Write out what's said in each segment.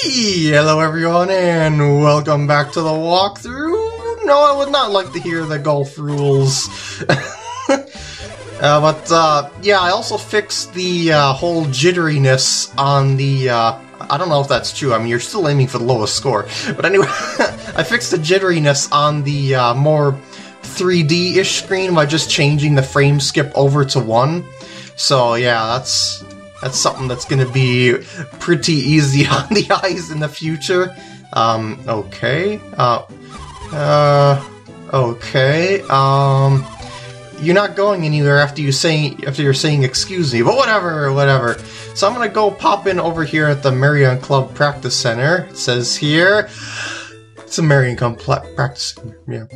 Hello everyone and welcome back to the walkthrough. No, I would not like to hear the golf rules. Yeah, I also fixed the whole jitteriness on the, I don't know if that's true, I mean, you're still aiming for the lowest score. But anyway, I fixed the jitteriness on the more 3D-ish screen by just changing the frame skip over to 1. So yeah, that's something that's gonna be pretty easy on the eyes in the future. Okay. Okay. You're not going anywhere after you're saying excuse me, but whatever. So I'm gonna go pop in over here at the Marion Club Practice Center. It says here, it's a Marion Club Practice Center, yeah.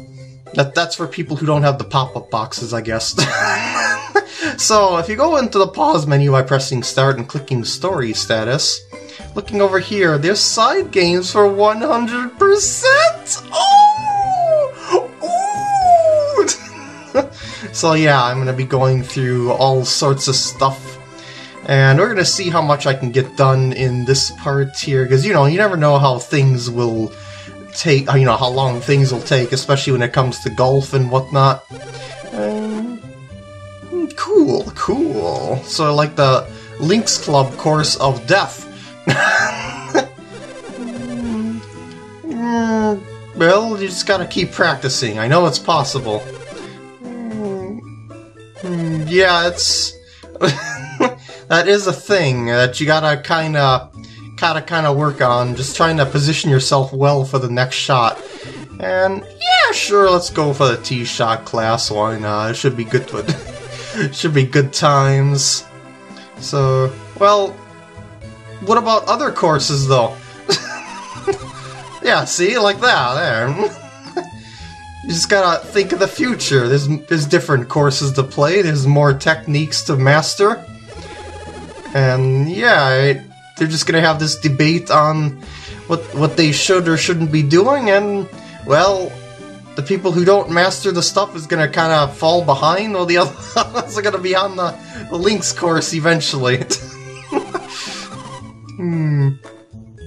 That's for people who don't have the pop-up boxes, I guess. So, if you go into the pause menu by pressing start and clicking story status, looking over here, there's side games for 100%! Oh! So yeah, I'm gonna be going through all sorts of stuff, and we're gonna see how much I can get done in this part here, because, you know, you never know how things will take, you know, how long things will take, especially when it comes to golf and whatnot. Cool. So like the Lynx Club course of death. Well, you just gotta keep practicing. I know it's possible. Yeah, it's that is a thing that you gotta kinda work on. Just trying to position yourself well for the next shot. And yeah, sure, let's go for the tee shot class. Why not? It should be good. Should be good times. So, well, what about other courses, though? Yeah, see? Like that, there. You just gotta think of the future. There's different courses to play, there's more techniques to master. And, yeah, they're just gonna have this debate on what they should or shouldn't be doing, and, well, the people who don't master the stuff is gonna kind of fall behind, while the others are gonna be on the Lynx course eventually.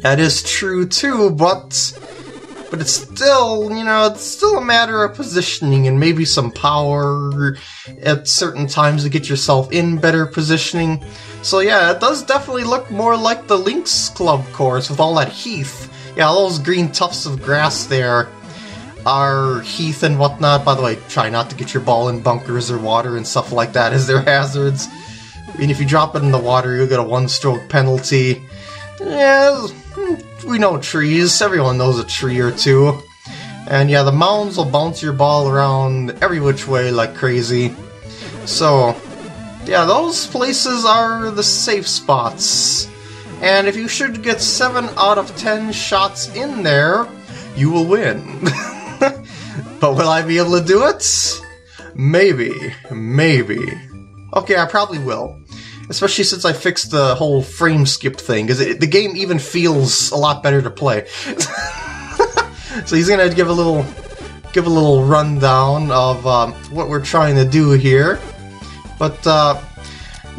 That is true too, but it's still, you know, it's still a matter of positioning and maybe some power at certain times to get yourself in better positioning. So yeah, it does definitely look more like the Lynx Club course with all that heath. Yeah, all those green tufts of grass there are heath and whatnot. By the way, try not to get your ball in bunkers or water and stuff like that, as they're hazards. I mean, if you drop it in the water, you'll get a 1-stroke penalty. Yeah, we know trees. Everyone knows a tree or two. And yeah, the mounds will bounce your ball around every which way like crazy. So, yeah, those places are the safe spots. And if you should get 7 out of 10 shots in there, you will win. But will I be able to do it? Maybe. Okay, I probably will. Especially since I fixed the whole frame skip thing, because the game even feels a lot better to play. So he's gonna give a little rundown of what we're trying to do here. But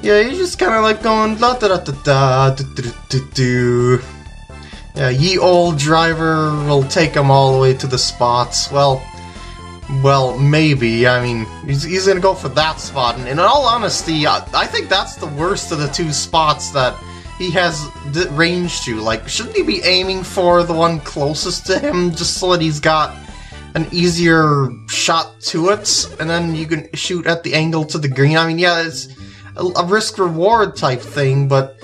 yeah, he's just kind of like going da da da da da da da. Yeah, ye old driver will take him all the way to the spots. Well, maybe. I mean, he's gonna go for that spot, and in all honesty, I think that's the worst of the 2 spots that he has range to. Like, shouldn't he be aiming for the one closest to him, just so that he's got an easier shot to it, and then you can shoot at the angle to the green? I mean, yeah, it's a risk-reward type thing, but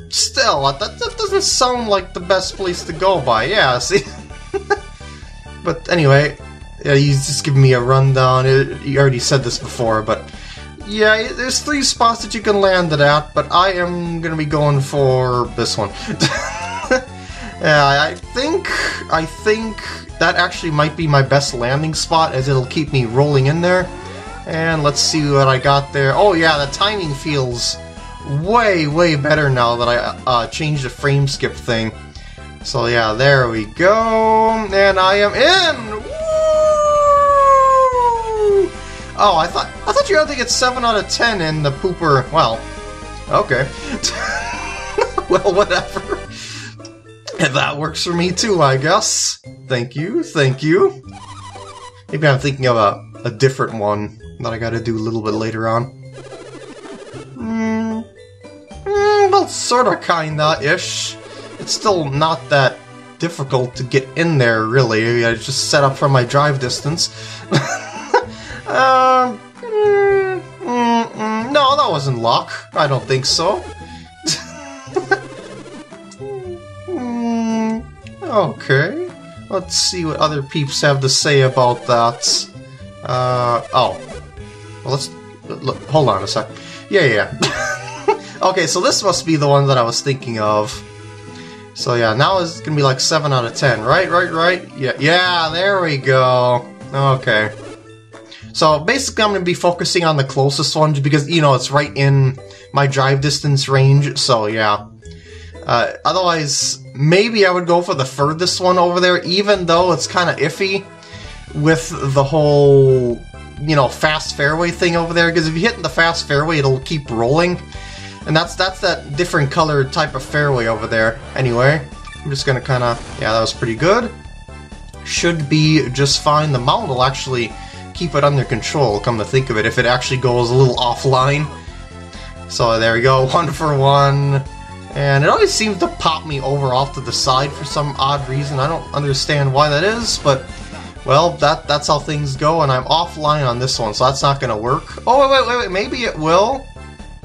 still, that doesn't sound like the best place to go by. Yeah, see? But anyway, yeah, he's just giving me a rundown. You already said this before, but yeah, there's 3 spots that you can land it at, but I am gonna be going for this one. Yeah, I think that actually might be my best landing spot, as it'll keep me rolling in there. And let's see what I got there. Oh yeah, the timing feels way better now that I changed the frame skip thing. So yeah, there we go, and I am in! Woo! Oh, I thought you had to get 7 out of 10 in the pooper. Well, okay. Well, whatever. And that works for me too, I guess. Thank you, thank you. Maybe I'm thinking of a different one that I gotta do a little bit later on. Well, sorta, kinda-ish. It's still not that difficult to get in there, really. I just set up for my drive distance. No, that wasn't luck. I don't think so. Okay. Let's see what other peeps have to say about that. Oh. Well, let's... Look, hold on a sec. Yeah. Okay, so this must be the one that I was thinking of. So yeah, now it's gonna be like 7 out of 10, right? Yeah, there we go. Okay. So basically I'm gonna be focusing on the closest one because, you know, it's right in my drive distance range, so yeah. Otherwise, maybe I would go for the furthest one over there, even though it's kind of iffy with the whole, you know, fast fairway thing over there, because if you hit in the fast fairway, it'll keep rolling. And that's that different colored type of fairway over there. Anyway, I'm just gonna kind of... Yeah, that was pretty good. Should be just fine. The mount will actually keep it under control, come to think of it, if it actually goes a little offline. So there we go, 1 for 1. And it always seems to pop me over off to the side for some odd reason. I don't understand why that is, but... Well, that's how things go, and I'm offline on this one, so that's not gonna work. Oh, wait, maybe it will?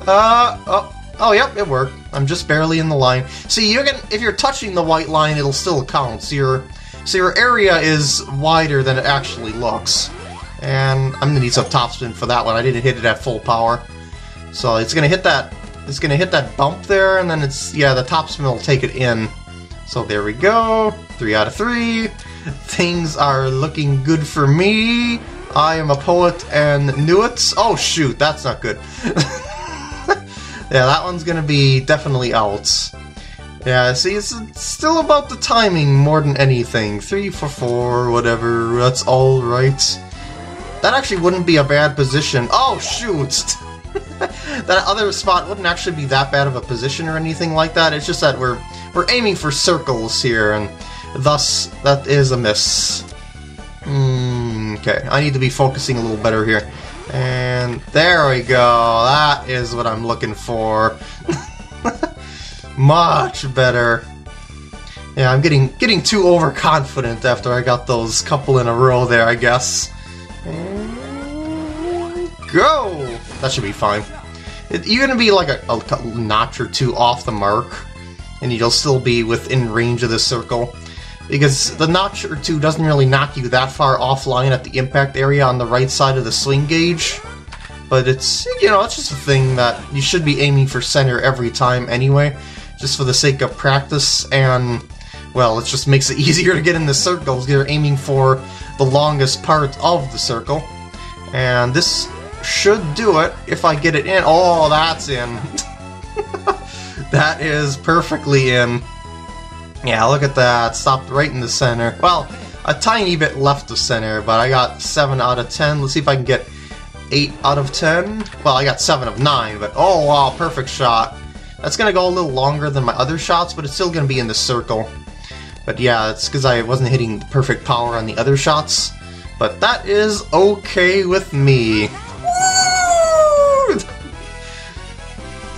Oh, yep, it worked. I'm just barely in the line. See, if you're touching the white line, it'll still count. So your area is wider than it actually looks. And I'm gonna need some topspin for that one. I didn't hit it at full power. So it's gonna hit that bump there, and then the topspin will take it in. So there we go. 3 out of 3. Things are looking good for me. I am a poet and knew it. Oh shoot, that's not good. Yeah, that one's gonna be definitely out. Yeah, see, it's still about the timing more than anything. 3 for 4, whatever, that's alright. That actually wouldn't be a bad position. Oh shoot! That other spot wouldn't actually be that bad of a position or anything like that. It's just that we're aiming for circles here, and thus that is a miss. Okay, I need to be focusing a little better here. And there we go. That is what I'm looking for. Much better. Yeah, I'm getting too overconfident after I got those couple in a row there, I guess. And go! That should be fine. You're gonna be like a notch or two off the mark, and you'll still be within range of the circle. Because the notch or two doesn't really knock you that far offline at the impact area on the right side of the swing gauge. But it's, you know, it's just a thing that you should be aiming for center every time anyway, just for the sake of practice, and, well, it just makes it easier to get in the circles. You're aiming for the longest part of the circle. And this should do it if I get it in. Oh, that's in. That is perfectly in. Yeah, look at that. Stopped right in the center. Well, a tiny bit left of center, but I got 7 out of 10. Let's see if I can get 8 out of 10. Well, I got 7 of 9, but oh wow, perfect shot. That's gonna go a little longer than my other shots, but it's still gonna be in the circle. But yeah, it's because I wasn't hitting perfect power on the other shots. But that is okay with me. Woo!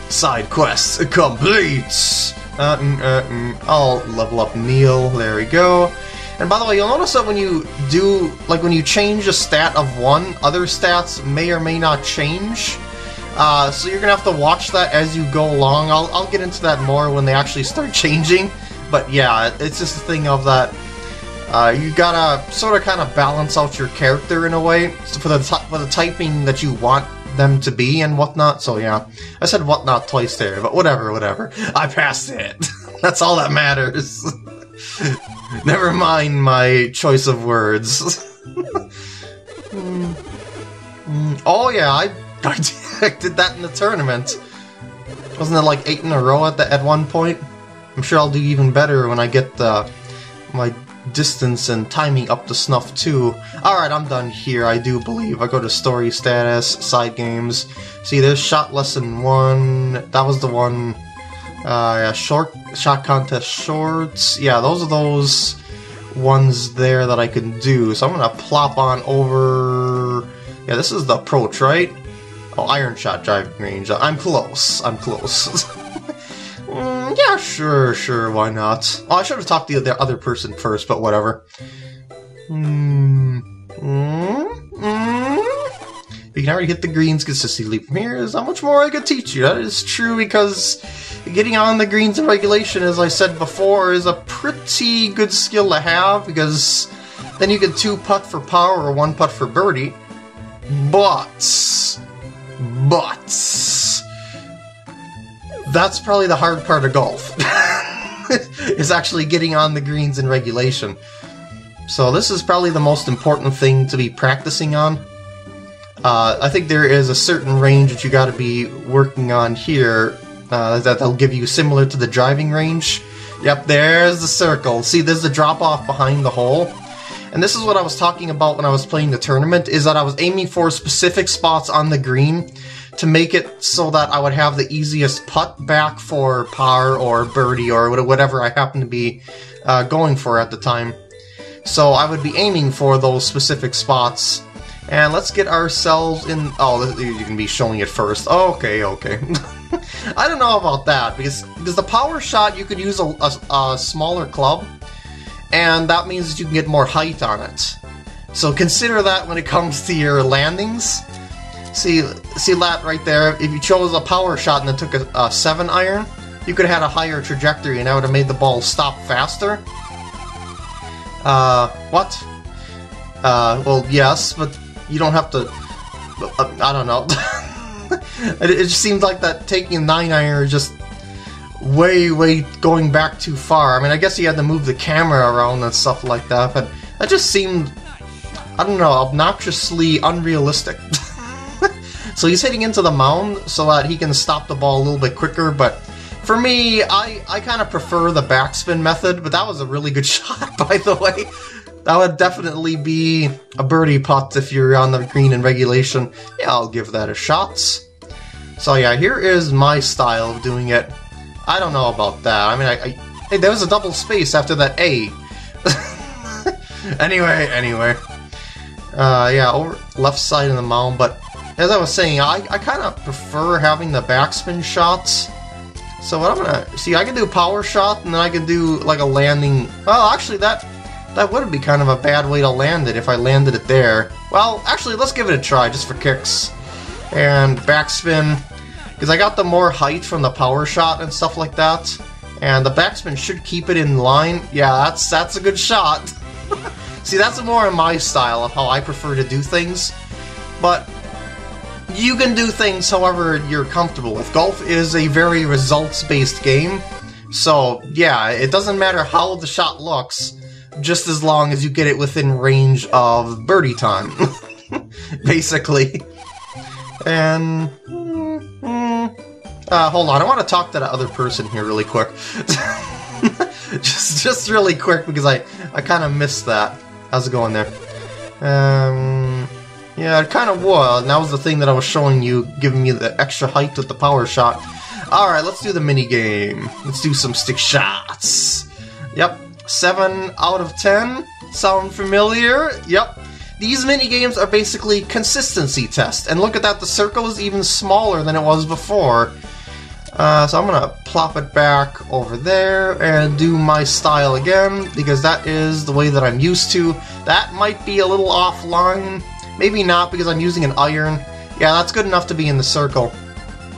Side quest complete! I'll level up Neil, there we go. And by the way, you'll notice that when you do, like when you change a stat of one, other stats may or may not change. So you're gonna have to watch that as you go along. I'll get into that more when they actually start changing. But yeah, it's just a thing of that, you gotta sort of kind of balance out your character in a way, for the typing that you want them to be and whatnot. So yeah, I said whatnot twice there, but whatever. I passed it. That's all that matters. Never mind my choice of words. Oh yeah, I did that in the tournament. Wasn't it like 8 in a row at one point? I'm sure I'll do even better when I get my distance and timing up to snuff too. Alright, I'm done here, I do believe. I go to story status, side games. See, there's shot lesson 1. That was the one. Yeah, shot contest shorts. Yeah, those are those ones there that I can do. So I'm gonna plop on over. Yeah, this is the approach, right? Oh, iron shot driving range. I'm close. I'm close. Yeah, sure, why not? Oh, I should have talked to the other person first, but whatever. You can already hit the greens consistently from here. There's not much more I could teach you. That is true, because getting on the greens in regulation, as I said before, is a pretty good skill to have, because then you can 2-putt for power or 1-putt for birdie. But that's probably the hard part of golf, is actually getting on the greens in regulation. So this is probably the most important thing to be practicing on. I think there is a certain range that you got to be working on here that they'll give you similar to the driving range. Yep, there's the circle. See, there's the drop-off behind the hole. And this is what I was talking about when I was playing the tournament, is that I was aiming for specific spots on the green to make it so that I would have the easiest putt back for par or birdie or whatever I happen to be going for at the time. So I would be aiming for those specific spots. And let's get ourselves in... Oh, you can be showing it first. Okay. I don't know about that, because the power shot, you could use a smaller club, and that means that you can get more height on it. So consider that when it comes to your landings. See that right there? If you chose a power shot and then took a 7-iron, you could have had a higher trajectory, and that would have made the ball stop faster. What? Well, yes, but you don't have to... I don't know. It just seems like that taking a 9-iron is just way going back too far. I mean, I guess you had to move the camera around and stuff like that, but that just seemed, I don't know, obnoxiously unrealistic. So he's hitting into the mound so that he can stop the ball a little bit quicker, but for me, I kind of prefer the backspin method, but that was a really good shot, by the way. That would definitely be a birdie putt if you're on the green in regulation. Yeah, I'll give that a shot. So yeah, here is my style of doing it. I don't know about that. I mean, hey, there was a double space after that A. Anyway. Yeah, over left side of the mound, but as I was saying, I kind of prefer having the backspin shots. So what I'm gonna... See, I can do a power shot, and then I can do, like, a landing... Well, actually, that would be kind of a bad way to land it if I landed it there. Well, actually, let's give it a try, just for kicks. And backspin, because I got the more height from the power shot and stuff like that. And the backspin should keep it in line. Yeah, that's a good shot. See, that's more in my style of how I prefer to do things. But you can do things however you're comfortable with. Golf is a very results-based game. So, yeah, it doesn't matter how the shot looks, just as long as you get it within range of birdie time. Basically. And... hold on, I want to talk to the other person here really quick. just really quick, because I kind of missed that. How's it going there? Yeah, it kind of was. And that was the thing that I was showing you, giving me the extra height with the power shot. Alright, let's do the mini game. Let's do some stick shots. Yep, 7 out of 10. Sound familiar? Yep. These mini games are basically consistency tests. And look at that, the circle is even smaller than it was before. So I'm gonna plop it back over there and do my style again, because that is the way that I'm used to. That might be a little offline. Maybe not, because I'm using an iron. Yeah, that's good enough to be in the circle.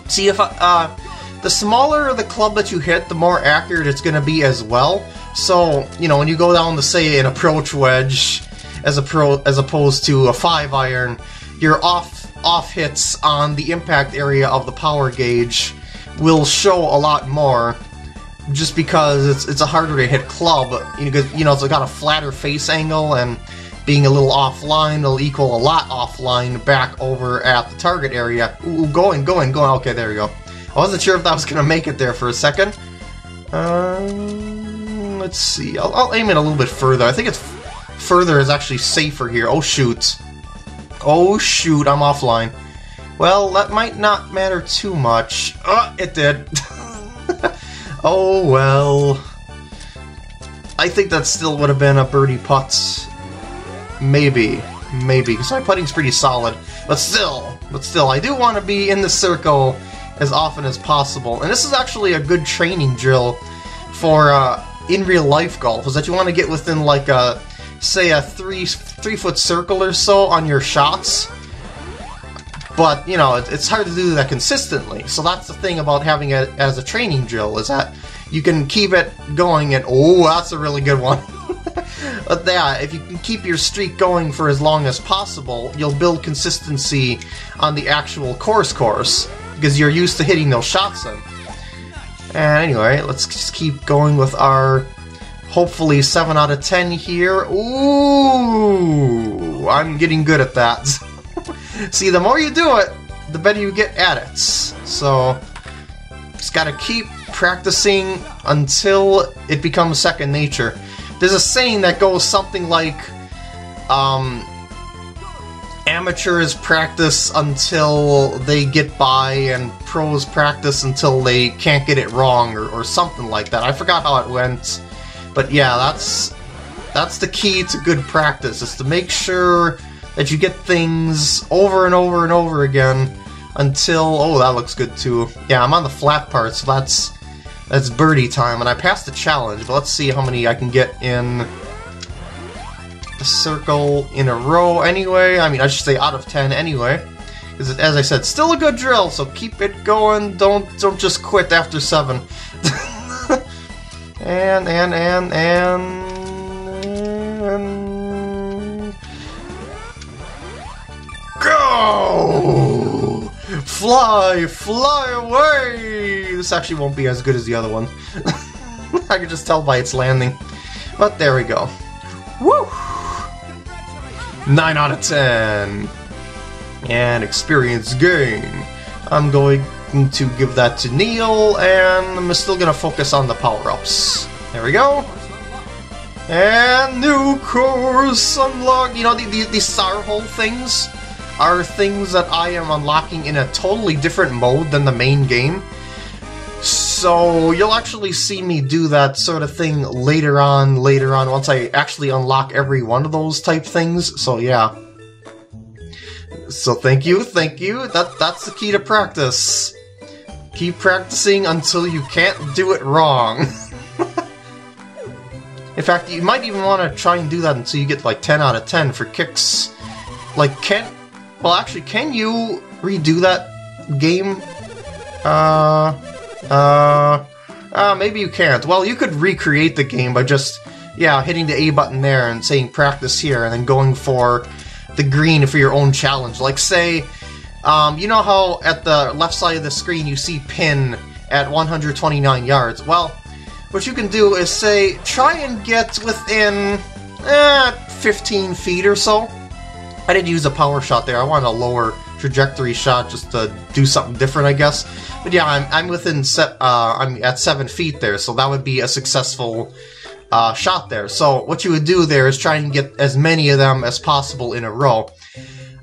See, if the smaller the club that you hit, the more accurate it's going to be as well. So, you know, when you go down to, say, an approach wedge, as opposed to a 5-iron, your off hits on the impact area of the power gauge will show a lot more, just because it's a harder to hit club. You know, it's got a flatter face angle, and being a little offline will equal a lot offline back over at the target area. Ooh, going. Okay, there we go. I wasn't sure if that was going to make it there for a second. Let's see. I'll aim it a little bit further. I think it's further is actually safer here. Oh, shoot. Oh, shoot. I'm offline. Well, that might not matter too much. It did. Oh well. I think that still would have been a birdie putt. Maybe, because my putting's pretty solid. But still, I do want to be in the circle as often as possible. And this is actually a good training drill for in real life golf, is that you want to get within like a, say, a three foot circle or so on your shots. But, you know, it's hard to do that consistently. So that's the thing about having it as a training drill, is that you can keep it going and, oh, that's a really good one. But yeah, if you can keep your streak going for as long as possible, you'll build consistency on the actual course, because you're used to hitting those shots in. And anyway, let's just keep going with our, hopefully, 7 out of 10 here. Ooh, I'm getting good at that. See, the more you do it, the better you get at it. So, just gotta keep practicing until it becomes second nature. There's a saying that goes something like, amateurs practice until they get by, and pros practice until they can't get it wrong, or something like that. I forgot how it went, but yeah, that's the key to good practice, is to make sure that you get things over and over and over again until, oh, that looks good too. Yeah, I'm on the flat part, so that's birdie time, and I passed the challenge, but let's see how many I can get in the circle in a row anyway. I mean, I should say out of 10 anyway, because as I said, still a good drill, so keep it going, don't just quit after 7. and go! Fly away! This actually won't be as good as the other one. I can just tell by its landing. But there we go. Woo! 9 out of 10. And experience gain. I'm going to give that to Neil, and I'm still going to focus on the power-ups. There we go. And new course unlocked. You know, these star hole things are things that I am unlocking in a totally different mode than the main game. So you'll actually see me do that sort of thing later on, once I actually unlock every one of those type things. So yeah. So thank you. That's the key to practice. Keep practicing until you can't do it wrong. In fact, you might even want to try and do that until you get like 10 out of 10 for kicks. Like, can you redo that game? Maybe you can't. Well, you could recreate the game by just, yeah, hitting the A button there and saying practice here, and then going for the green for your own challenge. Like, say, you know how at the left side of the screen you see pin at 129 yards? Well, what you can do is say, try and get within 15 feet or so. I didn't use a power shot there. I wanted a lower trajectory shot just to do something different, I guess. But yeah, I'm within I'm at 7 feet there, so that would be a successful shot there. So what you would do there is try and get as many of them as possible in a row.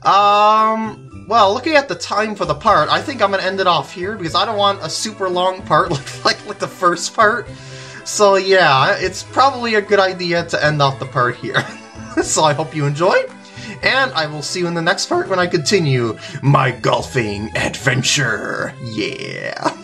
Well, looking at the time for the part, I think I'm gonna end it off here because I don't want a super long part like the first part. So yeah, it's probably a good idea to end off the part here. So I hope you enjoyed. And I will see you in the next part when I continue my golfing adventure. Yeah.